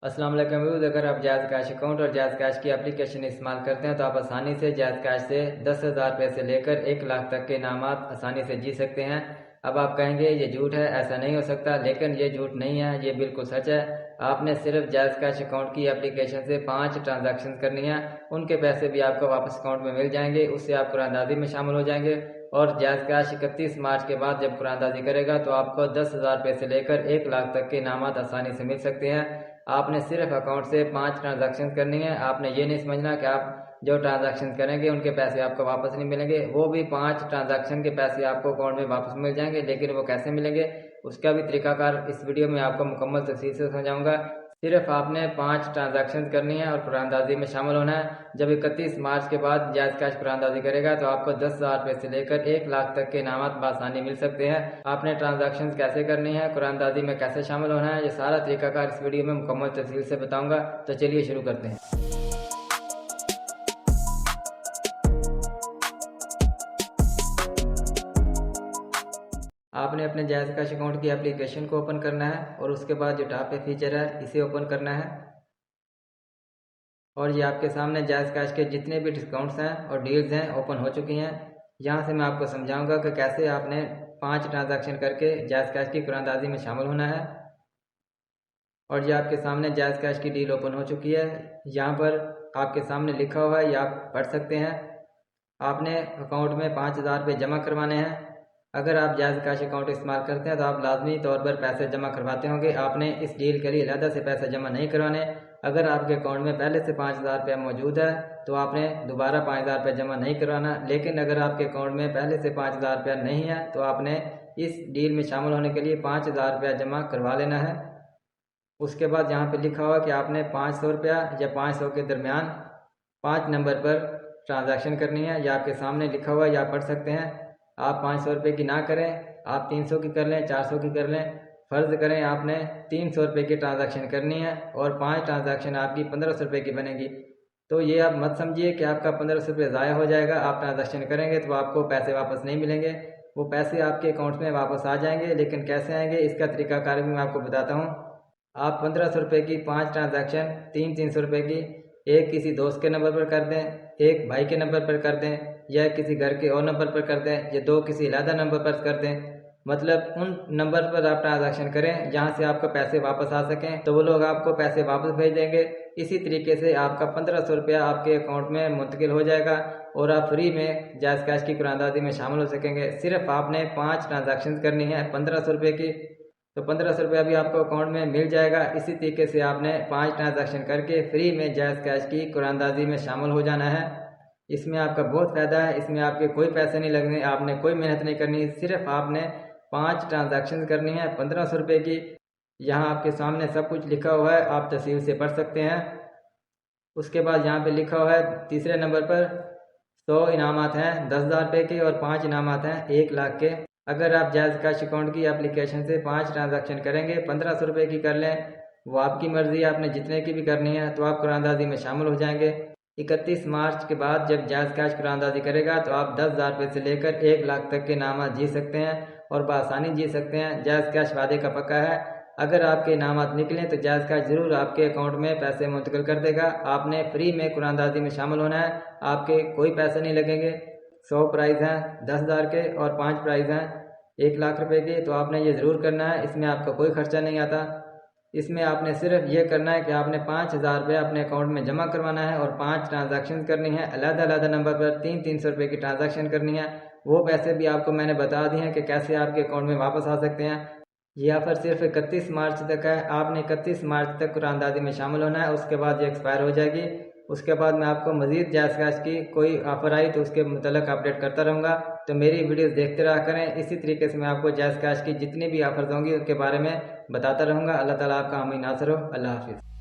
अस्सलाम वालेकुम व्यूअर्स, अगर आप जायज़ कैश अकाउंट और जायज़ कैश की एप्लीकेशन इस्तेमाल करते हैं तो आप आसानी से जायज़ कैश से 10,000 रुपये से लेकर 1 लाख तक के इनामात आसानी से जी सकते हैं। अब आप कहेंगे ये झूठ है, ऐसा नहीं हो सकता, लेकिन ये झूठ नहीं है, ये बिल्कुल सच है। आपने सिर्फ जायज़ कैश अकाउंट की एप्लीकेशन से 5 ट्रांजैक्शन करनी है, उनके पैसे भी आपको वापस अकाउंट में मिल जाएंगे। उससे आप कुरानदाजी में शामिल हो जाएंगे और जायज़ कैश 31 मार्च के बाद जब कुरानदाजी करेगा तो आपको 10,000 रुपये से लेकर 1 लाख तक के इनामात आसानी से मिल सकते हैं। आपने सिर्फ अकाउंट से 5 ट्रांजैक्शन करनी है। आपने ये नहीं समझना कि आप जो ट्रांजैक्शन करेंगे उनके पैसे आपको वापस नहीं मिलेंगे। वो भी 5 ट्रांजैक्शन के पैसे आपको अकाउंट में वापस मिल जाएंगे, लेकिन वो कैसे मिलेंगे उसका भी तरीकाकार इस वीडियो में आपको मुकम्मल तफसील से समझाऊंगा। सिर्फ आपने 5 ट्रांजैक्शन करनी है और कुरानदाजी में शामिल होना है। जब 31 मार्च के बाद जायज़ कैश कुरानदाजी करेगा तो आपको 10,000 रुपये से लेकर 1 लाख तक के इनामात बआसानी मिल सकते हैं। आपने ट्रांजैक्शन कैसे करनी है, कुरानदाजी में कैसे शामिल होना है, ये सारा तरीकाकार इस वीडियो में मुकम्मल तफसील से बताऊंगा। तो चलिए शुरू करते हैं। आपने अपने जायज़ कैश अकाउंट की एप्लीकेशन को ओपन करना है और उसके बाद जो टॉप पे फीचर है इसे ओपन करना है और ये आपके सामने जायज़ कैश के जितने भी डिस्काउंट्स हैं और डील्स हैं ओपन हो चुकी हैं। यहाँ से मैं आपको समझाऊंगा कि कैसे आपने 5 ट्रांजैक्शन करके जायज़ कैश की कुरानदाजी में शामिल होना है। और ये आपके सामने जायज़ कैश की डील ओपन हो चुकी है। यहाँ पर आपके सामने लिखा हुआ है, ये आप पढ़ सकते हैं। आपने अकाउंट में 5,000 रुपये जमा करवाने हैं। अगर आप जायज़ कैश अकाउंट इस्तेमाल करते हैं तो आप लाजमी तौर पर पैसे जमा करवाते होंगे। आपने इस डील के लिए अलहदा से पैसे जमा नहीं करवाने। अगर आपके अकाउंट में पहले से 5,000 रुपये मौजूद है तो आपने दोबारा 5,000 रुपये जमा नहीं करवाना। लेकिन अगर आपके अकाउंट में पहले से 5,000 रुपया नहीं है तो आपने इस डील में शामिल होने के लिए 5,000 रुपया जमा करवा लेना है। उसके बाद यहाँ पे लिखा हुआ कि आपने 500 रुपया या 500 के दरमियान 5 नंबर पर ट्रांजैक्शन करनी है। या आपके सामने लिखा हुआ है, या आप पढ़ सकते हैं। आप 500 रुपये की ना करें, आप 300 की कर लें, 400 की कर लें। फ़र्ज़ करें आपने 300 रुपये की ट्रांजैक्शन करनी है और 5 ट्रांजैक्शन आपकी 1,500 रुपये की बनेगी। तो ये आप मत समझिए कि आपका 1,500 रुपये ज़ाया हो जाएगा। आप ट्रांजैक्शन करेंगे तो आपको पैसे वापस नहीं मिलेंगे, वो पैसे आपके अकाउंट में वापस आ जाएंगे। लेकिन कैसे आएंगे इसका तरीकाकार भी मैं आपको बताता हूँ। आप 1,500 रुपये की 5 ट्रांजैक्शन 300 रुपये की एक किसी दोस्त के नंबर पर कर दें, एक भाई के नंबर पर कर दें, या किसी घर के और नंबर पर कर दें, या 2 किसी अलग नंबर पर कर दें। मतलब उन नंबर पर आप ट्रांजैक्शन करें जहां से आपको पैसे वापस आ सकें, तो वो लोग आपको पैसे वापस भेज देंगे। इसी तरीके से आपका 1,500 रुपया आपके अकाउंट में मुंतकिल हो जाएगा और आप फ्री में जायज़ कैश की कुरानदाजी में शामिल हो सकेंगे। सिर्फ आपने 5 ट्रांजैक्शन करनी है 1,500 रुपये की, तो 1,500 रुपया भी आपको अकाउंट में मिल जाएगा। इसी तरीके से आपने 5 ट्रांजैक्शन करके फ्री में जायज़ कैश की कुरानदाजी में शामिल हो जाना है। इसमें आपका बहुत फ़ायदा है, इसमें आपके कोई पैसे नहीं लगने, आपने कोई मेहनत नहीं करनी। सिर्फ आपने 5 ट्रांजैक्शन करनी है 1,500 रुपये की। यहाँ आपके सामने सब कुछ लिखा हुआ है, आप तफसील से पढ़ सकते हैं। उसके बाद यहाँ पे लिखा हुआ है तीसरे नंबर पर 100 इनामात हैं 10,000 रुपये के और 5 इनामात हैं 1 लाख के। अगर आप जायज़ कैश अकाउंट की एप्लीकेशन से 5 ट्रांजैक्शन करेंगे, 1,500 रुपये की कर लें, वो आपकी मर्ज़ी, आपने जितने की भी करनी है, तो आप कुरानदाजी में शामिल हो जाएंगे। 31 मार्च के बाद जब जायज़ कैश कुरानदाजी करेगा तो आप 10,000 रुपये से लेकर 1 लाख तक के इनामात जी सकते हैं और बआसानी जी सकते हैं। जायज़ कैश वादे का पक्का है। अगर आपके इनामात निकलें तो जायज़ कैश ज़रूर आपके अकाउंट में पैसे मुंतकिल कर देगा। आपने फ्री में कुरानदाजी में शामिल होना है, आपके कोई पैसे नहीं लगेंगे। 100 प्राइज़ हैं 10,000 के और 5 प्राइज़ हैं 1 लाख रुपए के, तो आपने ये ज़रूर करना है। इसमें आपका कोई खर्चा नहीं आता। इसमें आपने सिर्फ ये करना है कि आपने 5,000 रुपये अपने अकाउंट में जमा करवाना है और 5 ट्रांजैक्शन करनी है। अलग-अलग नंबर पर 300 रुपये की ट्रांजैक्शन करनी है। वो पैसे भी आपको मैंने बता दिए हैं कि कैसे आपके अकाउंट में वापस आ सकते हैं। ये ऑफ़र सिर्फ 31 मार्च तक है। आपने 31 मार्च तक कुरानदाजी में शामिल होना है, उसके बाद ये एक्सपायर हो जाएगी। उसके बाद मैं आपको मज़ीद जायज़ कैश की कोई ऑफ़र आई तो उसके मुतल्लिक़ अपडेट करता रहूँगा। तो मेरी वीडियोस देखते रहा करें। इसी तरीके से मैं आपको जायज़ कैश की जितनी भी ऑफ़र्स होंगी उनके बारे में बताता रहूँगा। अल्लाह ताला आपका हामी नासर हो। अल्लाह हाफ़िज़।